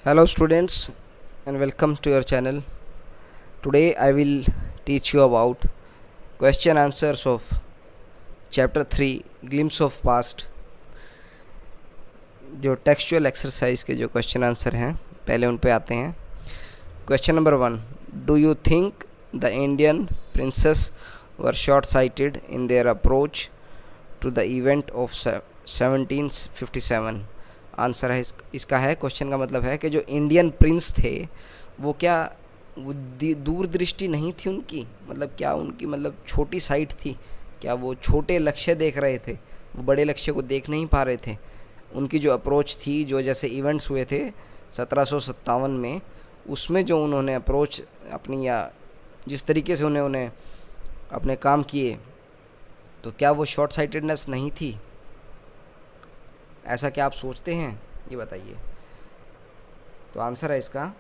Hello students and welcome to your channel. Today I will teach you about question answers of chapter 3 Glimpse of Past. जो textual exercise के जो question answer हैं पहले उन पे आते हैं. Question number 1. Do you think the Indian princes were short sighted in their approach to the event of 1757. Answer है इसका है, क्वेश्चन का मतलब है कि जो इंडियन प्रिंस थे वो क्या वो दूरदृष्टि नहीं थी उनकी, मतलब क्या उनकी मतलब छोटी साइट थी, क्या वो छोटे लक्ष्य देख रहे थे, वो बड़े लक्ष्य को देख नहीं पा रहे थे. उनकी जो अप्रोच थी, जो जैसे इवेंट्स हुए थे 1757 में, उसमें जो उन्होंने अप्रोच अपनी या जिस तरीके से उन्हें अपने काम किए, तो क्या वो शॉर्ट साइटेडनेस नहीं थी? ऐसा क्या आप सोचते हैं, ये बताइए. तो आंसर है इसका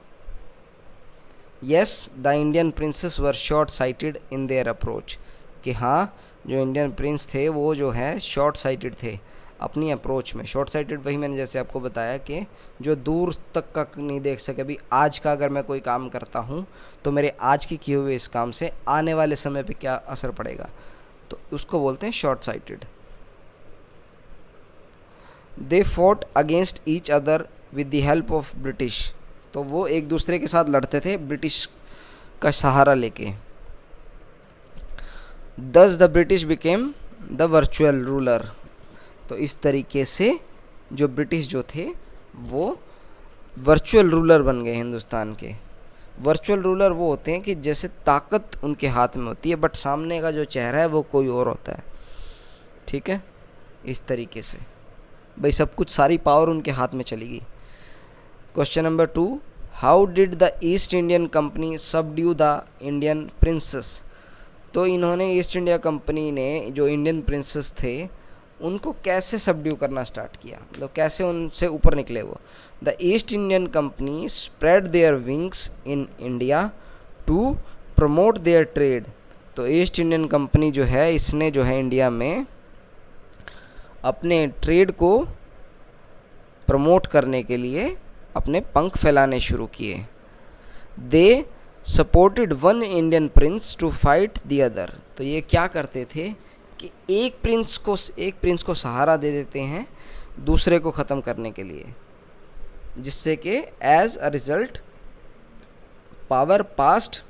yes, the Indian princes were short sighted in their approach. कि हाँ, जो इंडियन प्रिंस थे वो जो है शॉर्ट साइटेड थे अपनी अप्रोच में. शॉर्ट साइटेड वही मैंने जैसे आपको बताया कि जो दूर तक का नहीं देख सके. अभी आज का अगर मैं कोई काम करता हूँ तो मेरे आज के किए हुए इस काम से आने वाले समय पे क्या असर पड़ेगा, तो उसको बोलते हैं short sighted. They fought against each other with the help of British. तो वो एक दूसरे के साथ लड़ते थे ब्रिटिश का सहारा लेके. दस the British became the virtual ruler. तो इस तरीके से जो ब्रिटिश जो थे वो वर्चुअल रूलर बन गए हिंदुस्तान के. वर्चुअल रूलर वो होते हैं कि जैसे ताकत उनके हाथ में होती है बट सामने का जो चेहरा है वो कोई और होता है. ठीक है, इस तरीके से भाई सब कुछ, सारी पावर उनके हाथ में चली गई. Question number 2. How did the East Indian company subdue the Indian princes. तो इन्होंने ईस्ट इंडिया कंपनी ने जो इंडियन प्रिंसेस थे उनको कैसे सबड्यू करना स्टार्ट किया, मतलब कैसे उनसे ऊपर निकले वो. The East Indian company spread their wings in India to promote their trade. तो ईस्ट इंडियन कंपनी जो है इसने जो है इंडिया में अपने ट्रेड को प्रमोट करने के लिए अपने पंख फैलाने शुरू किए. They supported one Indian prince to fight the other. तो ये क्या करते थे कि एक प्रिंस को सहारा दे देते हैं दूसरे को ख़त्म करने के लिए, जिससे कि as a result power passed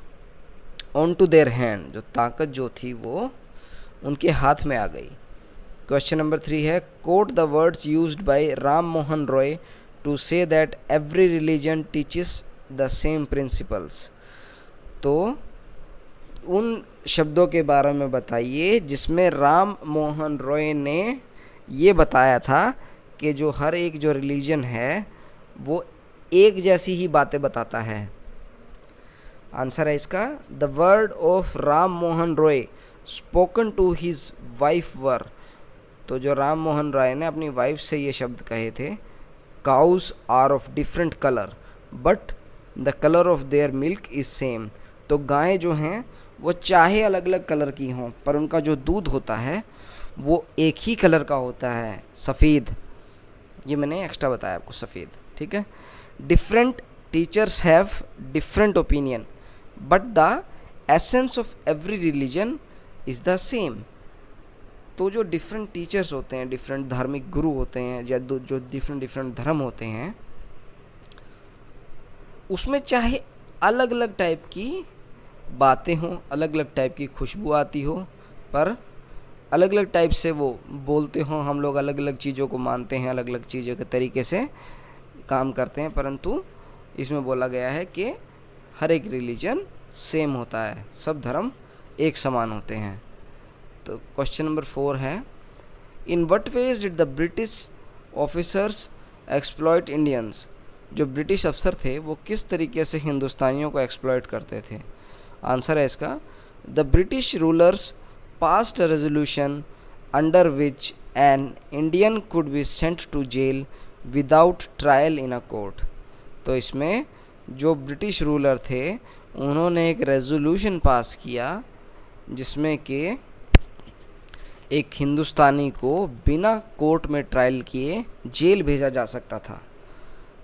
on to their hand. जो ताकत जो थी वो उनके हाथ में आ गई. क्वेश्चन नंबर 3 है. Quote the words used by Ram Mohan Roy to say that every religion teaches the same principles. तो उन शब्दों के बारे में बताइए जिसमें राम मोहन रॉय ने ये बताया था कि जो हर एक जो रिलीजन है वो एक जैसी ही बातें बताता है. आंसर है इसका the word of Ram Mohan Roy spoken to his wife were. तो जो राम मोहन राय ने अपनी वाइफ से ये शब्द कहे थे, cows are of different colour but the colour of their milk is same. तो गायें जो हैं वो चाहे अलग अलग कलर की हों पर उनका जो दूध होता है वो एक ही कलर का होता है, सफ़ेद. ये मैंने एक्स्ट्रा बताया आपको, सफ़ेद. ठीक है. Different teachers have different opinion but the essence of every religion is the same. तो जो डिफरेंट टीचर्स होते हैं, डिफरेंट धार्मिक गुरु होते हैं, या जो डिफरेंट धर्म होते हैं, उसमें चाहे अलग अलग टाइप की बातें हों, अलग अलग टाइप की खुशबू आती हो, पर अलग अलग टाइप से वो बोलते हों, हम लोग अलग अलग चीज़ों को मानते हैं, अलग अलग चीज़ों के तरीके से काम करते हैं, परंतु इसमें बोला गया है कि हर एक रिलीजन सेम होता है, सब धर्म एक समान होते हैं. तो क्वेश्चन नंबर 4 है. In what veg did the British officers exploit Indians. जो ब्रिटिश अफसर थे वो किस तरीके से हिंदुस्तानियों को एक्सप्लॉइट करते थे. आंसर है इसका the British rulers passed a resolution under which an Indian could be sent to jail without trial in a court. तो इसमें जो ब्रिटिश रूलर थे उन्होंने एक रेजोल्यूशन पास किया जिसमें कि एक हिंदुस्तानी को बिना कोर्ट में ट्रायल किए जेल भेजा जा सकता था.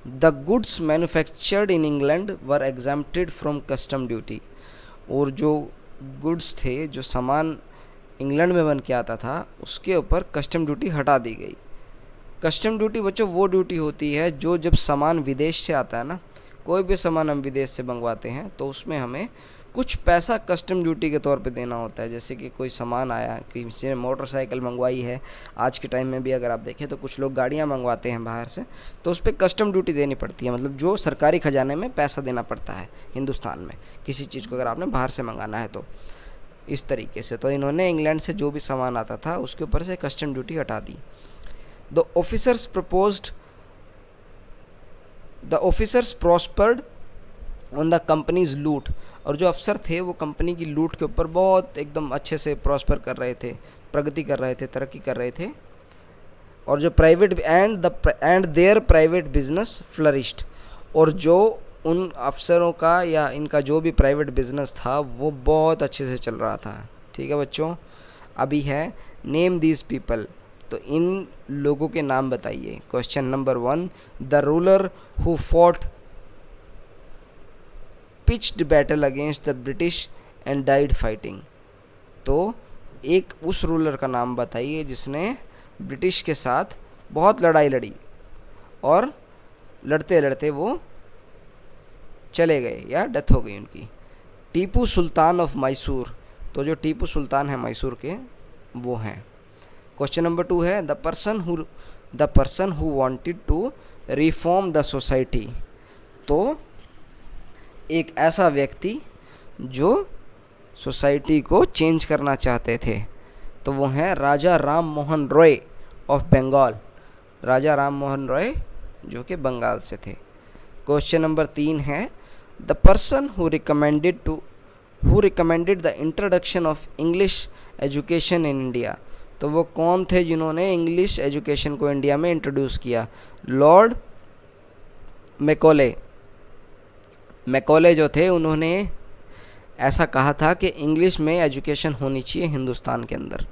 The goods manufactured in England were exempted from custom duty. और जो गुड्स थे, जो सामान इंग्लैंड में बन के आता था, उसके ऊपर कस्टम ड्यूटी हटा दी गई। कस्टम ड्यूटी बच्चों वो ड्यूटी होती है जो जब सामान विदेश से आता है ना, कोई भी सामान हम विदेश से मंगवाते हैं तो उसमें हमें कुछ पैसा कस्टम ड्यूटी के तौर पे देना होता है। जैसे कि कोई सामान आया, किसी ने मोटरसाइकिल मंगवाई है, आज के टाइम में भी अगर आप देखें तो कुछ लोग गाड़ियाँ मंगवाते हैं बाहर से, तो उस पर कस्टम ड्यूटी देनी पड़ती है। मतलब जो सरकारी खजाने में पैसा देना पड़ता है हिंदुस्तान में किसी चीज़ को अगर आपने बाहर से मंगाना है तो। इस तरीके से तो इन्होंने इंग्लैंड से जो भी सामान आता था उसके ऊपर से कस्टम ड्यूटी हटा दी। The officers prospered on the company's loot. और जो अफसर थे वो कंपनी की लूट के ऊपर बहुत एकदम अच्छे से प्रॉस्पर कर रहे थे, प्रगति कर रहे थे, तरक्की कर रहे थे। और जो private and there private business flourished. और जो उन अफसरों का या इनका जो भी प्राइवेट बिजनेस था वो बहुत अच्छे से चल रहा था। ठीक है बच्चों, अभी है नेम दीज पीपल। तो इन लोगों के नाम बताइए। Question number 1, the ruler who fought pitched battle against the British and died fighting. तो एक उस रूलर का नाम बताइए जिसने ब्रिटिश के साथ बहुत लड़ाई लड़ी और लड़ते लड़ते वो चले गए या डेथ हो गई उनकी। टीपू सुल्तान ऑफ मैसूर। तो जो टीपू सुल्तान है मैसूर के, वो हैं। क्वेश्चन नंबर 2 है the person who wanted to reform the society. तो एक ऐसा व्यक्ति जो सोसाइटी को चेंज करना चाहते थे, तो वो हैं राजा राम मोहन रॉय ऑफ बंगाल। राजा राम मोहन रॉय जो कि बंगाल से थे। क्वेश्चन नंबर 3 है the person who recommended the introduction of English education in India. तो वो कौन थे जिन्होंने इंग्लिश एजुकेशन को इंडिया में इंट्रोड्यूस किया? लॉर्ड मैकॉले जो थे, उन्होंने ऐसा कहा था कि इंग्लिश में एजुकेशन होनी चाहिए हिंदुस्तान के अंदर।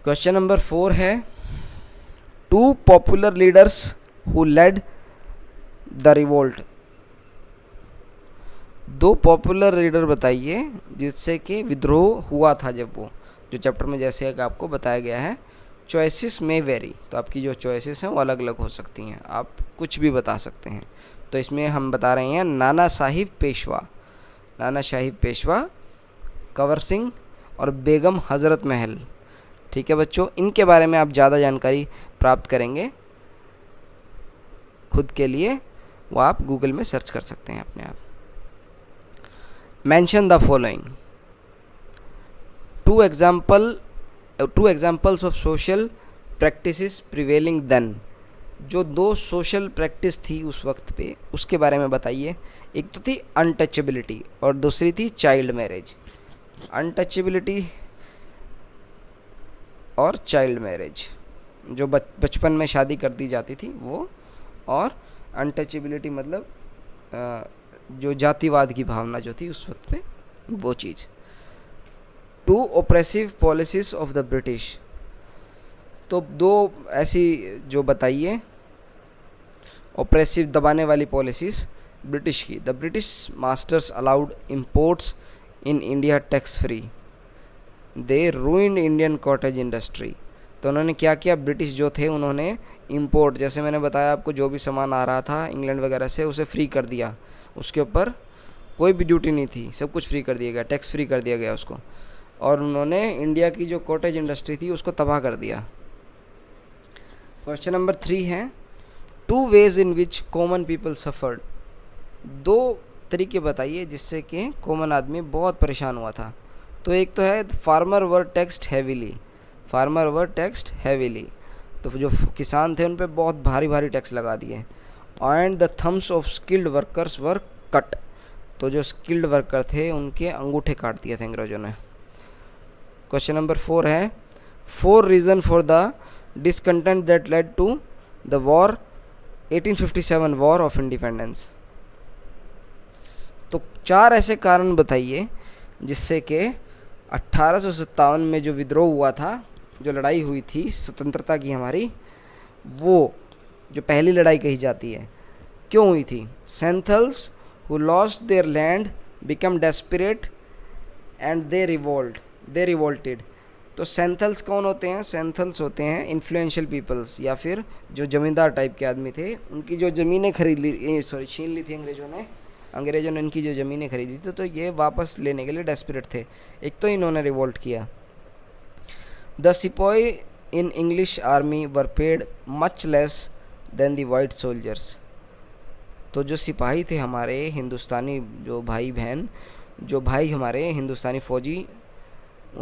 क्वेश्चन नंबर 4 है 2 popular leaders who led the revolt. 2 popular leader बताइए जिससे कि विद्रोह हुआ था। जब वो जो चैप्टर में जैसे कि आपको बताया गया है, चॉइसेस में वेरी। तो आपकी जो चॉइसेस हैं वो अलग अलग हो सकती हैं, आप कुछ भी बता सकते हैं। तो इसमें हम बता रहे हैं नाना साहिब पेशवा, कंवर सिंह और बेगम हज़रत महल। ठीक है बच्चों, इनके बारे में आप ज़्यादा जानकारी प्राप्त करेंगे खुद के लिए, वो आप गूगल में सर्च कर सकते हैं अपने आप। Mention the following two examples of social practices prevailing then. जो 2 सोशल प्रैक्टिस थी उस वक्त पे, उसके बारे में बताइए। एक तो थी अनटचेबिलिटी और दूसरी थी चाइल्ड मैरिज। अनटचेबिलिटी और चाइल्ड मैरिज, जो बचपन में शादी कर दी जाती थी वो, और अनटचेबिलिटी मतलब जो जातिवाद की भावना जो थी उस वक्त पे, वो चीज़। 2 oppressive policies of the British. तो 2 ऐसी जो बताइए ऑप्रेसिव, दबाने वाली पॉलिसीज़ ब्रिटिश की। The British masters allowed imports in India tax free, they ruined Indian cottage industry. तो उन्होंने क्या किया? ब्रिटिश जो थे उन्होंने इंपोर्ट, जैसे मैंने बताया आपको, जो भी सामान आ रहा था इंग्लैंड वगैरह से, उसे फ्री कर दिया। उसके ऊपर कोई भी ड्यूटी नहीं थी, सब कुछ फ्री कर दिया गया, टैक्स फ्री कर दिया गया उसको। और उन्होंने इंडिया की जो कॉटेज इंडस्ट्री थी उसको तबाह कर दिया। क्वेश्चन नंबर 3 है 2 ways in which common people suffered. 2 तरीके बताइए जिससे कि कॉमन आदमी बहुत परेशान हुआ था। तो एक तो है फार्मर वर टैक्स्ड हैवीली। तो जो किसान थे उन पे बहुत भारी भारी टैक्स लगा दिए। And the thumbs of skilled workers were cut. तो जो स्किल्ड वर्कर थे उनके अंगूठे काट दिए थे अंग्रेजों ने। क्वेश्चन नंबर 4 है 4 reason for the discontent that led to the war 1857 war of independence. तो 4 ऐसे कारण बताइए जिससे कि 1857 में जो विद्रोह हुआ था, जो लड़ाई हुई थी स्वतंत्रता की हमारी, वो जो पहली लड़ाई कही जाती है, क्यों हुई थी? Santhals who lost their land become desperate and they revolted. तो सेंथल्स कौन होते हैं? सेंथल्स होते हैं इन्फ्लुएंशियल पीपल्स, या फिर जो ज़मींदार टाइप के आदमी थे, उनकी जो ज़मीनें छीन ली थी अंग्रेज़ों ने इनकी जो ज़मीनें खरीदी थी, तो ये वापस लेने के लिए डेस्परेट थे। एक तो इन्होंने रिवोल्ट किया। द सिपाही in English army were paid much less than the white soldiers. तो जो सिपाही थे हमारे हिंदुस्तानी, जो भाई हमारे हिंदुस्तानी फ़ौजी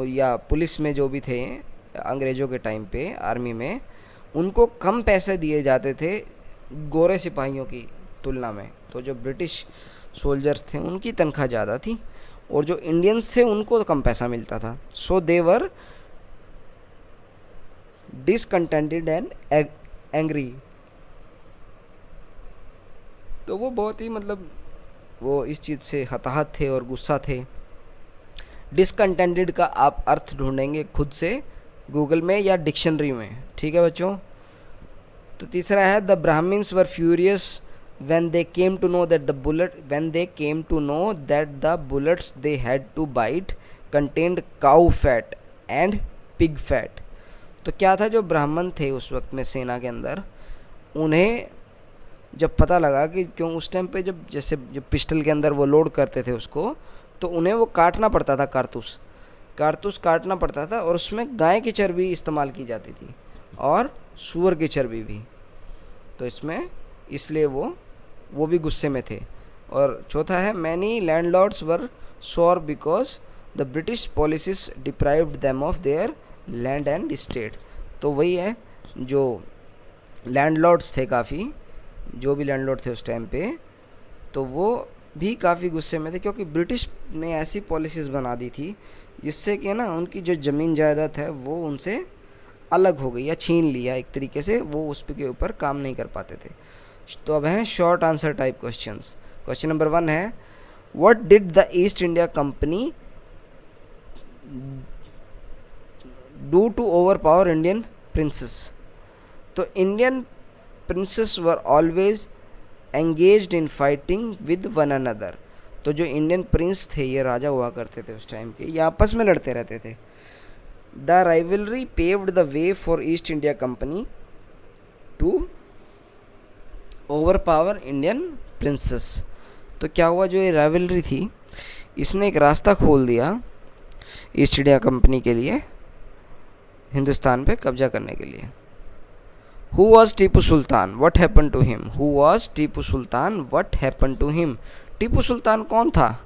या पुलिस में जो भी थे अंग्रेज़ों के टाइम पे आर्मी में, उनको कम पैसे दिए जाते थे गोरे सिपाहियों की तुलना में। तो जो ब्रिटिश सोल्जर्स थे उनकी तनख्वाह ज़्यादा थी, और जो इंडियंस थे उनको कम पैसा मिलता था। सो दे वर डिसकंटेंटेड एंड एंग्री। तो वो बहुत ही वो इस चीज़ से हताहत थे और गुस्सा थे। डिसकंटेंटेड का आप अर्थ ढूंढेंगे खुद से गूगल में या डिक्शनरी में, ठीक है बच्चों। तो तीसरा है the Brahmins were furious when they came to know that the bullets they had to bite contained cow fat and pig fat। तो क्या था, जो ब्राह्मण थे उस वक्त में सेना के अंदर, उन्हें जब पता लगा कि क्यों उस टाइम पे जैसे पिस्टल के अंदर वो लोड करते थे उसको, तो उन्हें वो काटना पड़ता था, कारतूस काटना पड़ता था, और उसमें गाय की चर्बी इस्तेमाल की जाती थी और सूअर की चर्बी भी। तो इसलिए वो भी गुस्से में थे। और चौथा है मैनी लैंडलॉर्ड्स वर सोर because the British policies deprived them of their land and state. तो वही है, जो लैंडलॉर्ड्स थे काफ़ी, जो भी लैंडलॉर्ड थे उस टाइम पे, तो वो भी काफ़ी गुस्से में थे, क्योंकि ब्रिटिश ने ऐसी पॉलिसीज़ बना दी थी जिससे कि ना उनकी जो ज़मीन जायदाद है वो उनसे अलग हो गई या छीन लिया एक तरीके से, वो उस के ऊपर काम नहीं कर पाते थे। तो अब हैं short answer type questions. Question number 1 है what did the East India Company do to overpower Indian princes. तो Indian princes were always engaged in fighting with one another. तो जो इंडियन प्रिंस थे, ये राजा हुआ करते थे उस टाइम के, ये आपस में लड़ते रहते थे। The rivalry paved the way for East India company to overpower Indian princes. तो क्या हुआ, जो ये राइवलरी थी इसने एक रास्ता खोल दिया ईस्ट इंडिया कंपनी के लिए हिंदुस्तान पे कब्जा करने के लिए। Who was Tipu Sultan, what happen to him. Who was Tipu Sultan, what happen to him. Tipu Sultan कौन था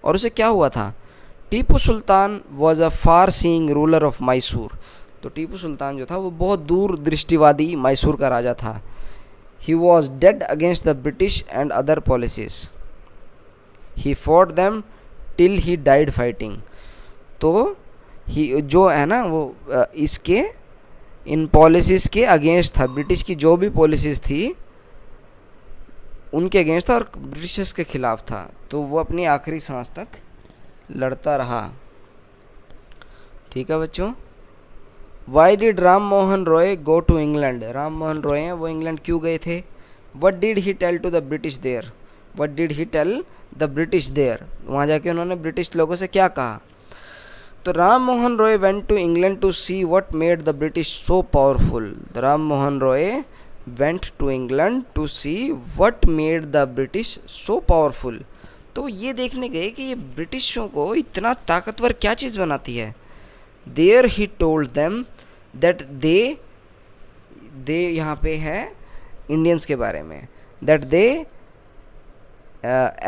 और उसे क्या हुआ था? Tipu Sultan was a far seeing ruler of Mysore. तो टीपू सुल्तान जो था वो बहुत दूर दृष्टिवादी मैसूर का राजा था। He was dead against the British and other policies. He fought them till he died fighting. तो जो है ना वो इसके इन पॉलिसीज़ के अगेंस्ट था, ब्रिटिश की जो भी पॉलिसीज़ थी उनके अगेंस्ट था और ब्रिटिशर्स के ख़िलाफ़ था। तो वो अपनी आखिरी सांस तक लड़ता रहा। ठीक है बच्चों। Why did Ram Mohan Roy go to England. Ram Mohan Roy हैं वो इंग्लैंड क्यों गए थे? What did he tell to the British there. What did he tell the British there. वहाँ जाके उन्होंने ब्रिटिश लोगों से क्या कहा? तो Ram Mohan Roy went to England to see what made the British so powerful. Ram Mohan Roy went to England to see what made the British so powerful. तो ये देखने गए कि ये ब्रिटिशों को इतना ताकतवर क्या चीज़ बनाती है। There he told them that they यहाँ पे है इंडियंस के बारे में, that they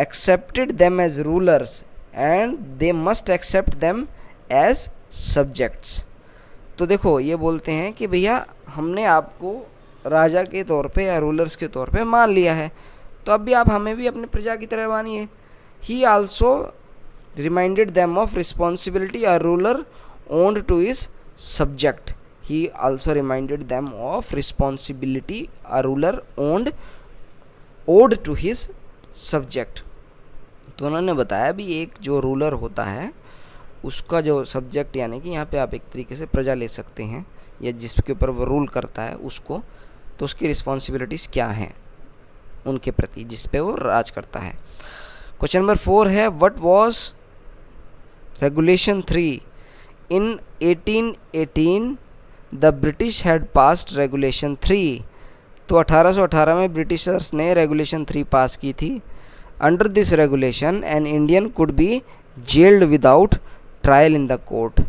accepted them as rulers and they must accept them as subjects. तो देखो ये बोलते हैं कि भैया हमने आपको राजा के तौर पे या रूलर्स के तौर पे मान लिया है, तो अब भी आप हमें भी अपने प्रजा की तरह मानिए। ही also reminded them of responsibility a ruler owned to his subject. He also reminded them of responsibility a ruler owed to his subject. तो उन्होंने बताया भी एक जो रूलर होता है उसका जो सब्जेक्ट, यानी कि यहाँ पे आप एक तरीके से प्रजा ले सकते हैं या जिसके ऊपर वो रूल करता है उसको, तो उसकी रिस्पॉन्सिबिलिटीज़ क्या हैं उनके प्रति जिस पे वो राज करता है। क्वेश्चन नंबर 4 है what was regulation 3 in 1818 the British had passed regulation 3। तो 1818 में ब्रिटिशर्स ने रेगुलेशन 3 पास की थी। Under this regulation N Indian could B gelled without trial in the court.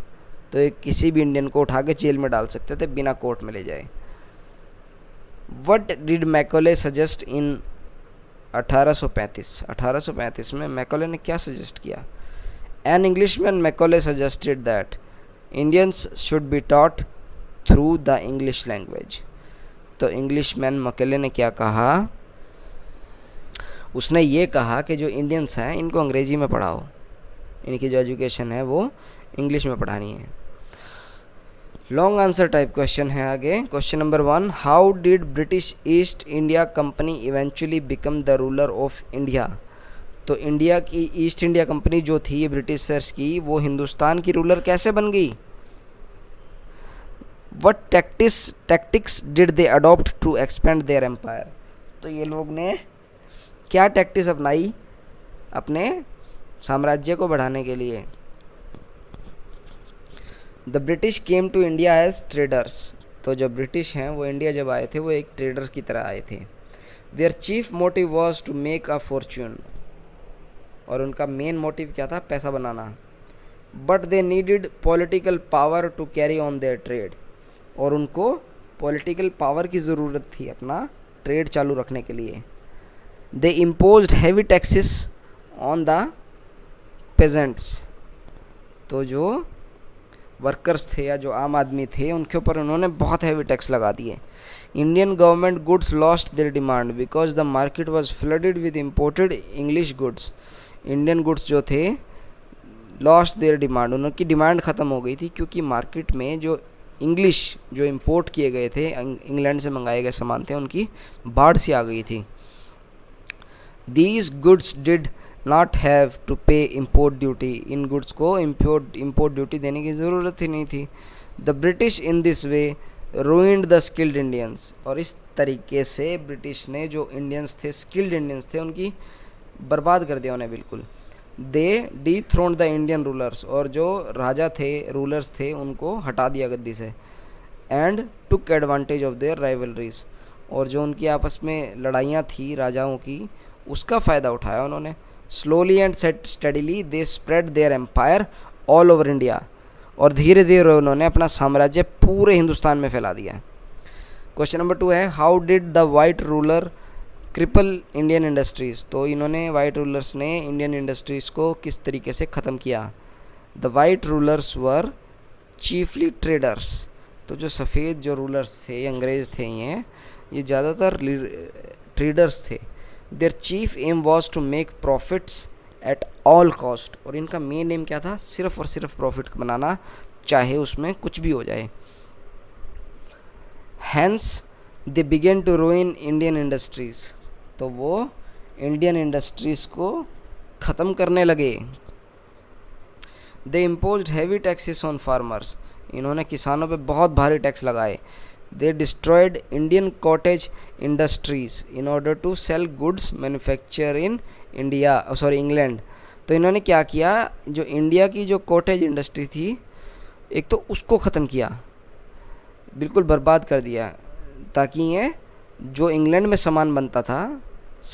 तो एक किसी भी इंडियन को उठा के जेल में डाल सकते थे बिना कोर्ट में ले जाए। What did Macaulay suggest in 1835 में मैकॉले ने क्या सजेस्ट किया? An Englishman Macaulay suggested that Indians should be taught through the English language. तो इंग्लिशमैन मैकॉले ने क्या कहा? उसने ये कहा कि जो इंडियंस हैं इनको अंग्रेज़ी में पढ़ाओ, इनकी जो एजुकेशन है वो इंग्लिश में पढ़ानी है। लॉन्ग आंसर टाइप क्वेश्चन है आगे। Question number 1 how did British east India company eventually become the ruler of India. तो इंडिया की ईस्ट इंडिया कंपनी जो थी ब्रिटिशर्स की, वो हिंदुस्तान की रूलर कैसे बन गई? What tactics did they adopt to expand their empire. तो ये लोग ने क्या टैक्टिक्स अपनाई अपने साम्राज्य को बढ़ाने के लिए? The British came to India as traders. तो जो ब्रिटिश हैं वो इंडिया जब आए थे वो एक ट्रेडर की तरह आए थे। Their chief motive was to make a fortune. और उनका मेन मोटिव क्या था? पैसा बनाना। But they needed political power to carry on their trade. और उनको पॉलिटिकल पावर की ज़रूरत थी अपना ट्रेड चालू रखने के लिए। They imposed heavy taxes on the peasants. तो जो वर्कर्स थे या जो आम आदमी थे उनके ऊपर उन्होंने बहुत हैवी टैक्स लगा दिए। Indian government goods lost their demand because the market was flooded with imported English goods. Indian goods जो थे लॉस्ट देयर डिमांड, उनकी डिमांड ख़त्म हो गई थी क्योंकि मार्केट में जो इंग्लिश जो इंपोर्ट किए गए थे, इंग्लैंड से मंगाए गए सामान थे, उनकी बाढ़ सी आ गई थी। These goods did not have to pay import duty. इन गुड्स को इम्पोर्ट ड्यूटी देने की ज़रूरत ही नहीं थी। The British in this way ruined the skilled Indians. और इस तरीके से ब्रिटिश ने जो इंडियंस थे, स्किल्ड इंडियंस थे, उनकी बर्बाद कर दिया उन्हें बिल्कुल। दे डिथ्रोन्ड द इंडियन रूलर्स। और जो राजा थे, रूलर्स थे, उनको हटा दिया गद्दी से। And took advantage of their rivalries. और जो उनकी आपस में लड़ाइयाँ थी राजाओं की, उसका फ़ायदा उठाया उन्होंने। Slowly and steadily they spread their empire all over India. और धीरे धीरे उन्होंने अपना साम्राज्य पूरे हिंदुस्तान में फैला दिया। क्वेश्चन नंबर 2 है how did the white ruler cripple Indian industries. तो इन्होंने वाइट रूलर्स ने इंडियन इंडस्ट्रीज़ को किस तरीके से ख़त्म किया? The white rulers were chiefly traders. तो जो सफ़ेद जो रूलर्स थे, अंग्रेज़ थे, ये ज़्यादातर ट्रेडर्स थे। Their chief aim was to make profits at all cost. और इनका मेन एम क्या था? सिर्फ और सिर्फ प्रॉफिट बनाना, चाहे उसमें कुछ भी हो जाए। Hence they began to ruin Indian industries. तो वो इंडियन इंडस्ट्रीज़ को ख़त्म करने लगे। They imposed heavy taxes on farmers. इन्होंने किसानों पे बहुत भारी टैक्स लगाए। They destroyed Indian cottage industries in order to sell goods manufacture in England. तो इन्होंने क्या किया? जो इंडिया की जो कॉटेज इंडस्ट्री थी, एक तो उसको ख़त्म किया, बिल्कुल बर्बाद कर दिया, ताकि ये जो इंग्लैंड में सामान बनता था,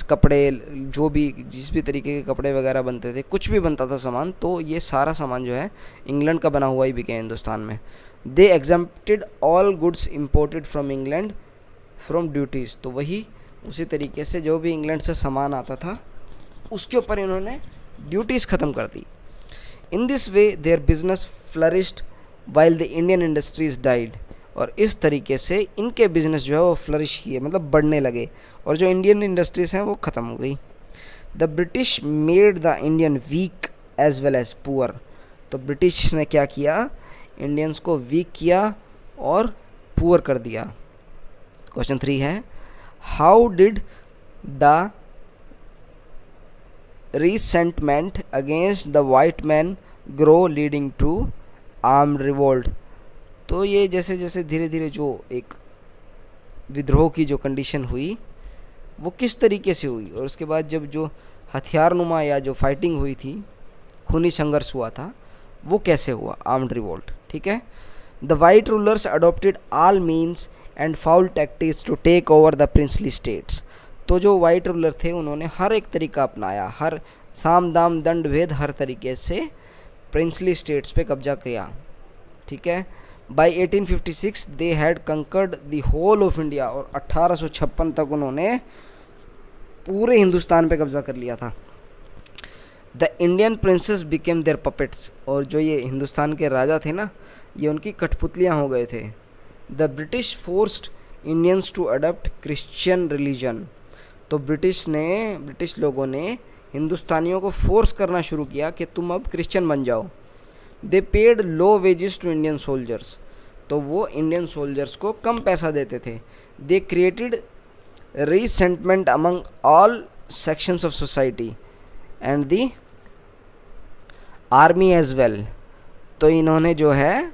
कपड़े, जो भी जिस भी तरीके के कपड़े वगैरह बनते थे, कुछ भी बनता था सामान, तो ये सारा सामान जो है इंग्लैंड का बना हुआ ही बिके हिंदुस्तान में। They exempted all goods imported from England from duties. तो वही उसी तरीके से जो भी इंग्लैंड से सामान आता था उसके ऊपर इन्होंने ड्यूटीज़ ख़त्म कर दी। In this way their business flourished while the Indian industries died. और इस तरीके से इनके बिज़नेस जो है वो फ्लरिश किए, मतलब बढ़ने लगे, और जो इंडियन इंडस्ट्रीज़ हैं वो ख़त्म हो गई। The British made the Indian weak as well as poor. तो ब्रिटिश ने क्या किया? इंडियंस को वीक किया और पुअर कर दिया। क्वेश्चन 3 है how did the resentment against the white man grow leading to armed revolt. तो ये जैसे जैसे धीरे धीरे जो एक विद्रोह की जो कंडीशन हुई वो किस तरीके से हुई, और उसके बाद जब जो हथियारनुमा या जो फाइटिंग हुई थी, खूनी संघर्ष हुआ था, वो कैसे हुआ, आर्म्ड रिवोल्ट। ठीक है। The white rulers adopted all means and foul tactics to take over the princely states. तो जो वाइट रूलर थे उन्होंने हर एक तरीका अपनाया, हर साम दाम दंड भेद हर तरीके से प्रिंसली स्टेट्स पे कब्जा किया। ठीक है। By 1856 they had conquered the whole of India, और 1856 तक उन्होंने पूरे हिंदुस्तान पे कब्जा कर लिया था। The Indian princes became their puppets, और जो ये हिंदुस्तान के राजा थे ना, ये उनकी कठपुतलियाँ हो गए थे। The British forced Indians to adopt Christian religion, तो ब्रिटिश लोगों ने हिंदुस्तानियों को फोर्स करना शुरू किया कि तुम अब क्रिश्चियन बन जाओ। They paid low wages to Indian soldiers, तो वो इंडियन सोल्जर्स को कम पैसा देते थे। They created resentment among all sections of society and the army as well, तो इन्होंने जो है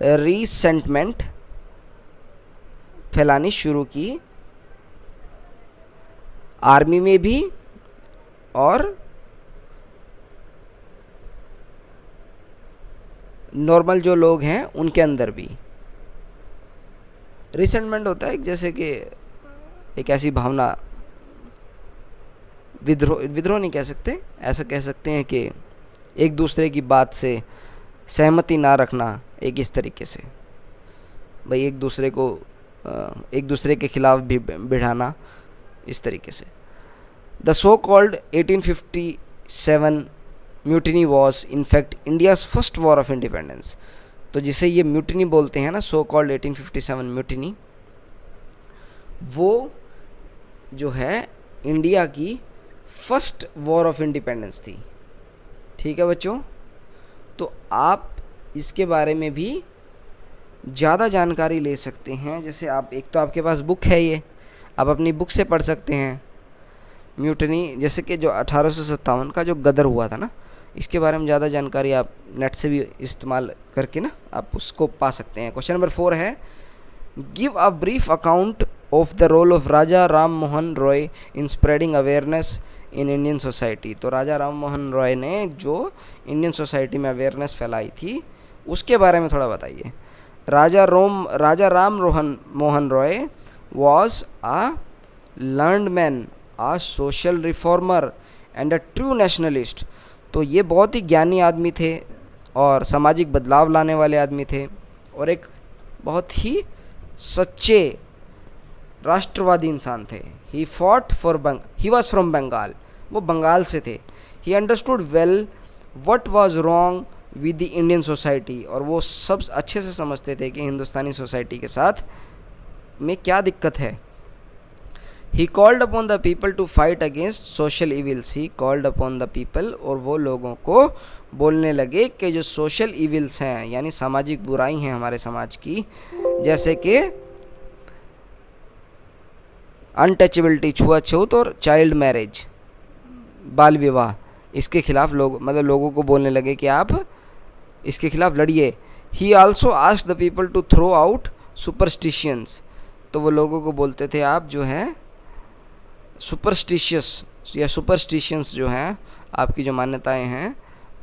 रिसेंटमेंट फैलानी शुरू की आर्मी में भी और नॉर्मल जो लोग हैं उनके अंदर भी। रिसेंटमेंट होता है जैसे कि एक ऐसी भावना, विद्रोह नहीं कह सकते, ऐसा कह सकते हैं कि एक दूसरे की बात से सहमति ना रखना, एक इस तरीके से भाई एक दूसरे के खिलाफ भी भिड़ाना, इस तरीके से। The so called 1857 mutiny was in fact India's first war of independence, तो जिसे ये म्यूटिनी बोलते हैं ना, सो कॉल्ड 1857 म्यूटिनी, वो जो है इंडिया की फर्स्ट वॉर ऑफ इंडिपेंडेंस थी। ठीक है बच्चों, तो आप इसके बारे में भी ज़्यादा जानकारी ले सकते हैं। जैसे आप, एक तो आपके पास बुक है, ये आप अपनी बुक से पढ़ सकते हैं म्यूटनी, जैसे कि जो 1857 का जो गदर हुआ था ना, इसके बारे में ज़्यादा जानकारी आप नेट से भी इस्तेमाल करके ना आप उसको पा सकते हैं। क्वेश्चन नंबर 4 है, give a brief account of the role of Raja Ram Mohan Roy in spreading awareness in Indian society. तो राजा राम मोहन रॉय ने जो इंडियन सोसाइटी में अवेयरनेस फैलाई थी उसके बारे में थोड़ा बताइए। राजा Ram Mohan Roy was a learned man, a social reformer and a true nationalist। तो ये बहुत ही ज्ञानी आदमी थे और सामाजिक बदलाव लाने वाले आदमी थे और एक बहुत ही सच्चे राष्ट्रवादी इंसान थे। ही वॉज फ्रॉम बंगाल, वो बंगाल से थे। He understood well what was wrong with the Indian society, और वो सब अच्छे से समझते थे कि हिंदुस्तानी सोसाइटी के साथ में क्या दिक्कत है। He called upon the people to fight against social evils, he called upon the people, और वो लोगों को बोलने लगे कि जो सोशल इविल्स हैं यानी सामाजिक बुराई हैं हमारे समाज की, जैसे कि अनटचेबिलिटी, छुआछूत और चाइल्ड मैरिज, बाल विवाह, इसके खिलाफ लोगों को बोलने लगे कि आप इसके खिलाफ लड़िए। He also asked the people to throw out superstitions, तो वो लोगों को बोलते थे आप जो है सुपरस्टिशियंस जो हैं, आपकी जो मान्यताएं हैं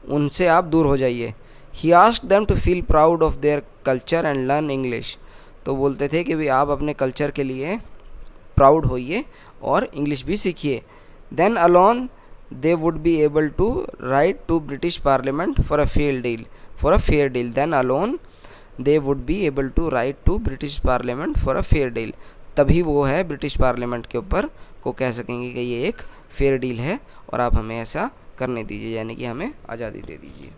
उनसे आप दूर हो जाइए। He asked them to feel proud of their culture and learn English, तो बोलते थे कि भाई आप अपने कल्चर के लिए प्राउड होइए और इंग्लिश भी सीखिए। Then alone they would be able to write to British Parliament for a fair deal, then alone they would be able to write to British Parliament for a fair deal, तभी वो है British parliament के ऊपर को कह सकेंगे कि ये एक फेयर डील है और आप हमें ऐसा करने दीजिए, यानी कि हमें आज़ादी दे दीजिए।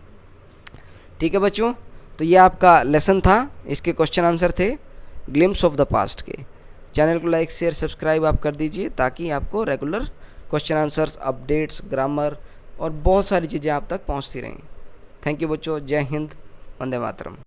ठीक है बच्चों, तो ये आपका लेसन था, इसके क्वेश्चन आंसर थे ग्लिम्स ऑफ द पास्ट के। चैनल को लाइक शेयर सब्सक्राइब आप कर दीजिए ताकि आपको regular question answers, updates, grammar और बहुत सारी चीज़ें आप तक पहुंचती रहें। थैंक यू बच्चों, जय हिंद, वंदे मातरम।